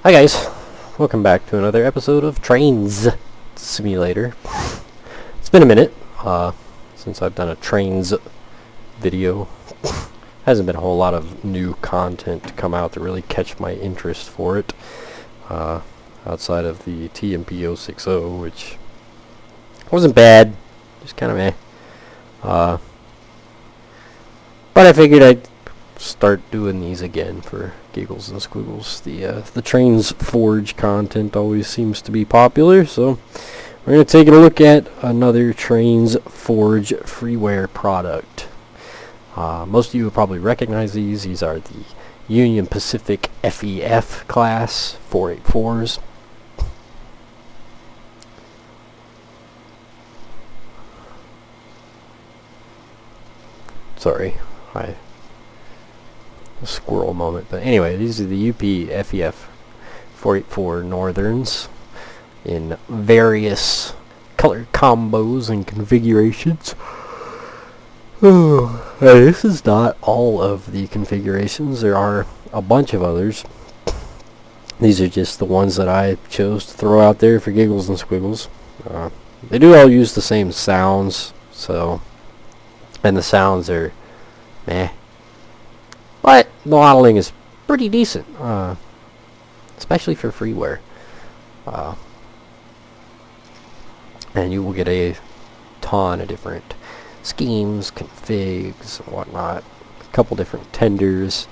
Hi guys, welcome back to another episode of Trainz Simulator. It's been a minute since I've done a Trainz video. Hasn't been a whole lot of new content to come out to really catch my interest for it, outside of the TMP060, which wasn't bad, just kind of meh. But I figured I'd start doing these again for giggles and squiggles. The Trainz Forge content always seems to be popular, so we're going to take a look at another Trainz Forge freeware product. Most of you will probably recognize these. These are the Union Pacific FEF class 484s. Sorry, a squirrel moment. But anyway, these are the UP FEF-484 Northerns in various color combos and configurations. This is not all of the configurations. There are a bunch of others. These are just the ones that I chose to throw out there for giggles and squiggles. They do all use the same sounds, so, and the sounds are meh. But the modeling is pretty decent, especially for freeware. And you will get a ton of different schemes, configs, and whatnot. A couple different tenders.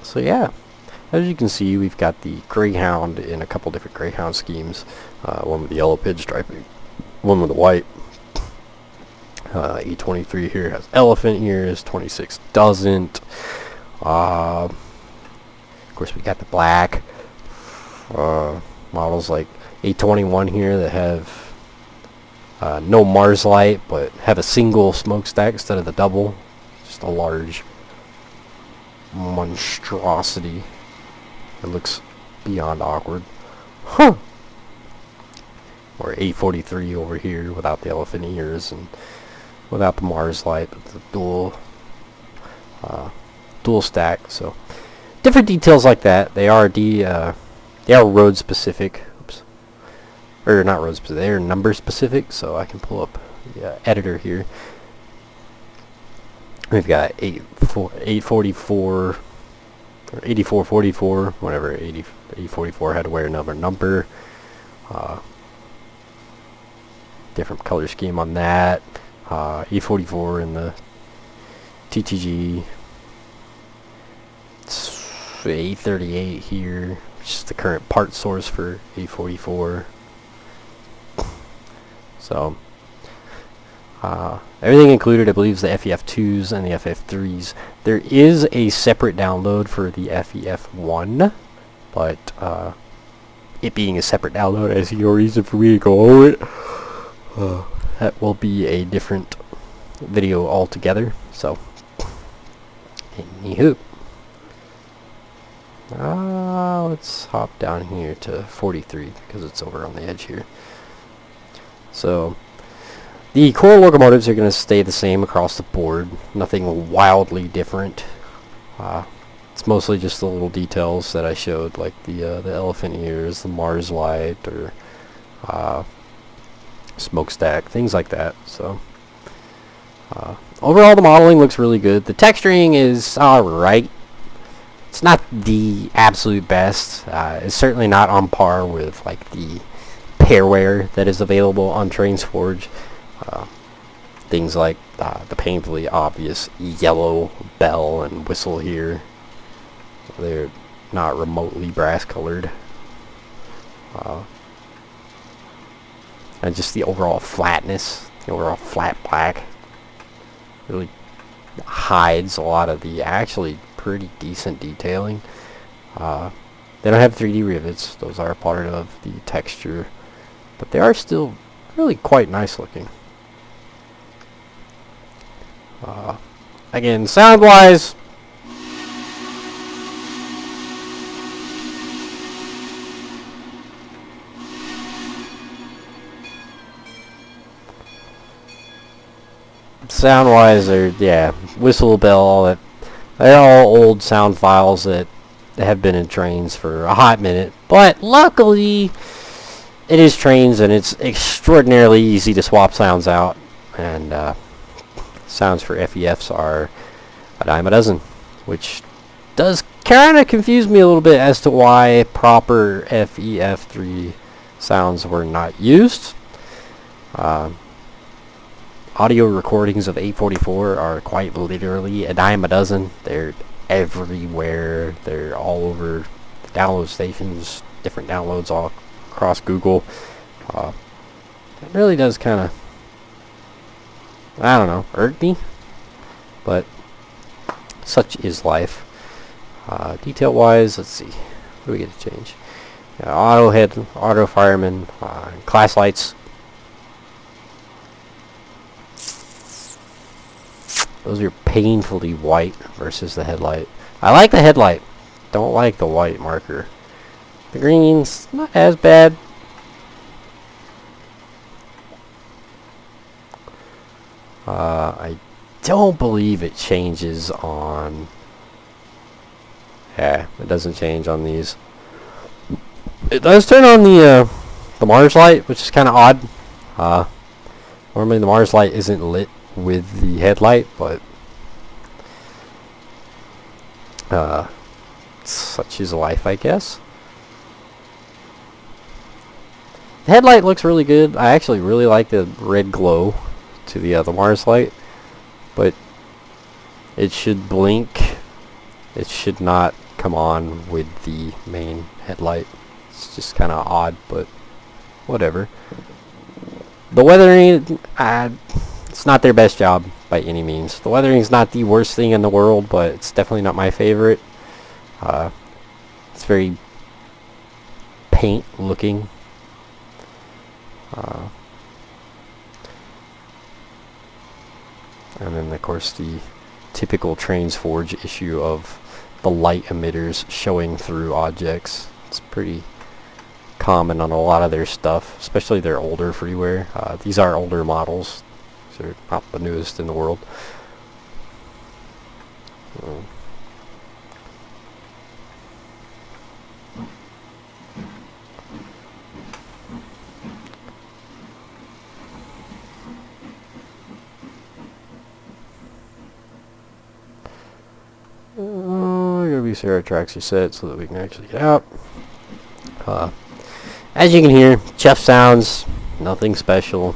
So yeah, as you can see, we've got the Greyhound in a couple different Greyhound schemes. One with the yellow pinstriping, one with the white. E23 here has elephant ears, 26 doesn't. Of course, we got the black models like A21 here that have no Mars light, but have a single smokestack instead of the double. Just a large monstrosity. It looks beyond awkward. Huh. Or A43 over here without the elephant ears and without the Mars light, but the dual stack. So different details like that. They are road specific. Oops. Or not road specific. They are number specific. So I can pull up the editor here. We've got 844 or 8444, whatever. 844 had to wear another number. Different color scheme on that. E44 in the TTG. It's A38 here, which is the current part source for A44. So everything included, I believe, is the FEF-2s and the FEF-3s. There is a separate download for the FEF-1, but it being a separate download, I see no reason for me to go over it. That will be a different video altogether. So, anywho, let's hop down here to 43 because it's over on the edge here. So, the core locomotives are going to stay the same across the board. Nothing wildly different. It's mostly just the little details that I showed, like the elephant ears, the Mars light, or smokestack, things like that. So overall, the modeling looks really good. The texturing is alright. It's not the absolute best. It's certainly not on par with like the pairware that is available on Trainz Forge. Things like the painfully obvious yellow bell and whistle here. They're not remotely brass colored. And just the overall flatness, the overall flat black, really hides a lot of the actually pretty decent detailing. They don't have 3D rivets. Those are part of the texture, but they are still really quite nice looking. Again, sound-wise, sound-wise, they're, yeah, whistle, bell, they're all old sound files that have been in Trainz for a hot minute, but luckily it is Trainz and it's extraordinarily easy to swap sounds out, and sounds for FEFs are a dime a dozen, which does kind of confuse me a little bit as to why proper FEF-3 sounds were not used. Audio recordings of 844 are quite literally a dime a dozen. They're everywhere. They're all over the download stations, different downloads all across Google. It really does kind of, I don't know, irk me, but such is life. Detail wise, let's see, what do we get to change? Auto head, auto fireman, class lights. Those are painfully white versus the headlight. I like the headlight, don't like the white marker. The green's not as bad. I don't believe it changes on... Yeah, it doesn't change on these. It does turn on the Mars light, which is kind of odd. Normally the Mars light isn't lit with the headlight, but such is life, I guess. The headlight looks really good. I actually really like the red glow to the Mars light, but it should blink. It should not come on with the main headlight. It's just kind of odd, but whatever. The weathering, it's not their best job by any means. The weathering is not the worst thing in the world, but it's definitely not my favorite. It's very paint looking. And then of course the typical Trainz Forge issue of the light emitters showing through objects. It's pretty common on a lot of their stuff, especially their older freeware. These are older models, so they're not the newest in the world. Gotta be sure our tracks are set so that we can actually get out. As you can hear, Chef sounds, nothing special.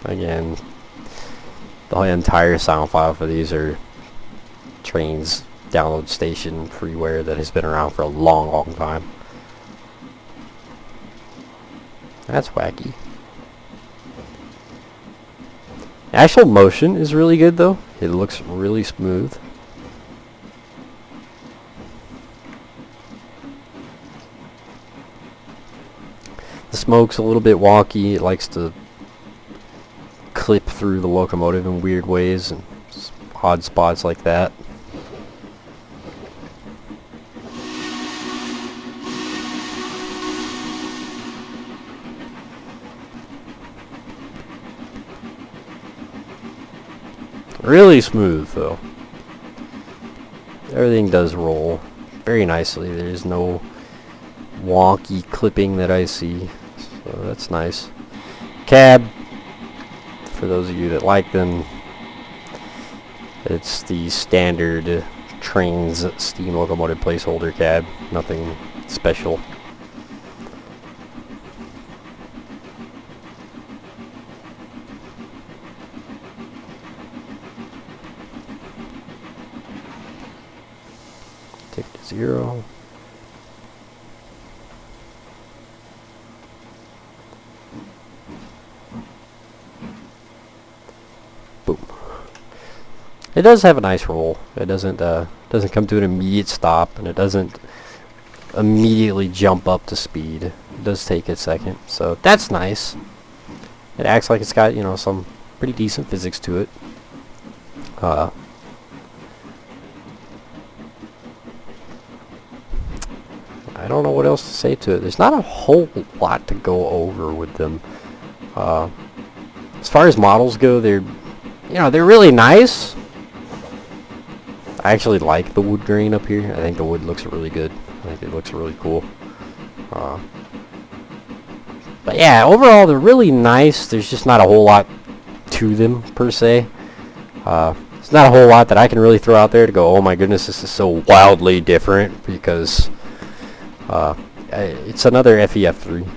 Again, the entire sound file for these are Trainz download station freeware that has been around for a long time. That's wacky. Actual motion is really good though. It looks really smooth. The smoke's a little bit wonky. It likes to clip through the locomotive in weird ways and odd spots like that. Really smooth though. Everything does roll very nicely. There's no wonky clipping that I see, so that's nice. Cab, for those of you that like them, it's the standard Trainz steam locomotive placeholder cab, nothing special. Take it to 0. It does have a nice roll. It doesn't come to an immediate stop, and it doesn't immediately jump up to speed. It does take a second, so that's nice. It acts like it's got, you know, some pretty decent physics to it. I don't know what else to say to it. There's not a whole lot to go over with them. As far as models go, they're really nice. I actually like the wood grain up here. I think the wood looks really good. I think it looks really cool. But yeah, overall they're really nice. There's just not a whole lot to them per se. It's not a whole lot that I can really throw out there to go, oh my goodness, this is so wildly different, because it's another FEF-3.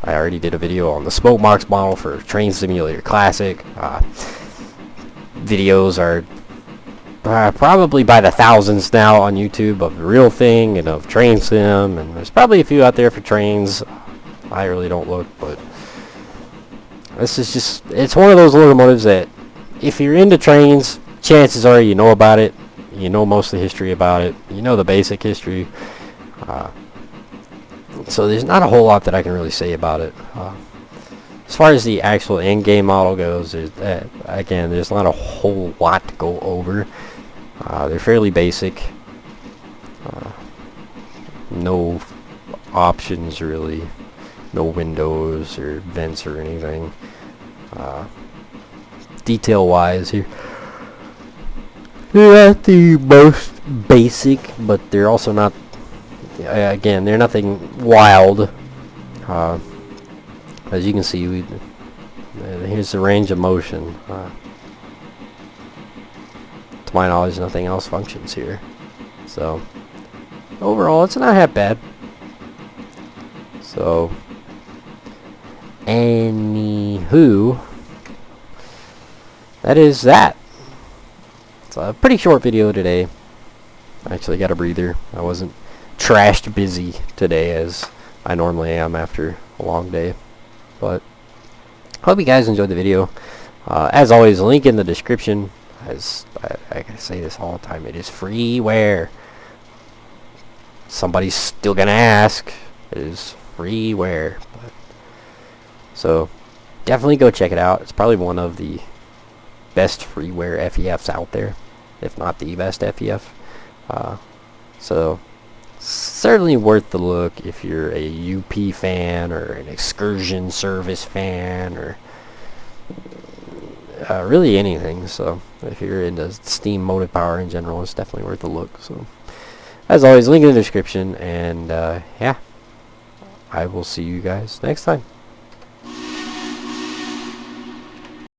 I already did a video on the smoke box model for Trainz Simulator Classic. Videos are probably by the thousands now on YouTube of the real thing and of Trainz Sim, and there's probably a few out there for Trainz. I really don't look, but this is just, it's one of those locomotives that if you're into Trainz, chances are you know about it, you know most of the history about it, you know the basic history. So there's not a whole lot that I can really say about it. As far as the actual in-game model goes, again, there's not a whole lot to go over. They're fairly basic. No options really. No windows or vents or anything. Detail-wise, here, they're not the most basic, but they're also not. Again, they're nothing wild. As you can see, here's the range of motion. To my knowledge, nothing else functions here. So, overall, it's not half bad. So, anywho, that is that. It's a pretty short video today. I actually got a breather. I wasn't trashed busy today as I normally am after a long day. But hope you guys enjoyed the video. As always, link in the description. As I gotta say this all the time, it is freeware. Somebody's still gonna ask. It is freeware. So definitely go check it out. It's probably one of the best freeware FEFs out there, if not the best FEF. So certainly worth the look if you're a UP fan or an excursion service fan, or really anything. So if you're into steam motive power in general, it's definitely worth a look. So as always, link in the description, and yeah, I will see you guys next time.